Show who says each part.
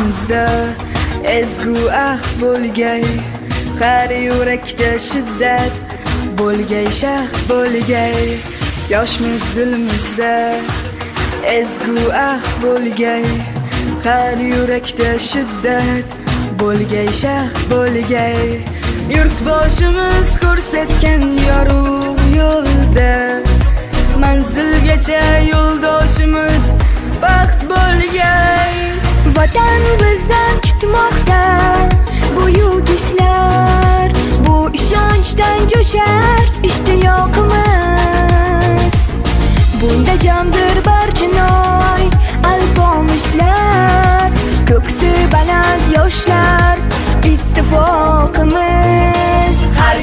Speaker 1: boshimizda ezgu ahd bo'lgay, har yurakda shiddat bo'lgay, shahd bo'lgay. Yoshmiz dilimizda ezgu ahd bo'lgay, har yurakda shiddat bo'lgay, shahd bo'lgay. Yurtboshimiz ko'rsatgan yorug' yo'lda manzilgacha yo'ldoshimiz baxt bo'lgay.
Speaker 2: Vatan bizdan kutmoqda buyuk ishlar, bu ishonchdan jo'shar ishtiyoqimiz. Bunda jamdir barchinoy alpomishlar, ko'ksi baland yoshlar ittifoqimiz.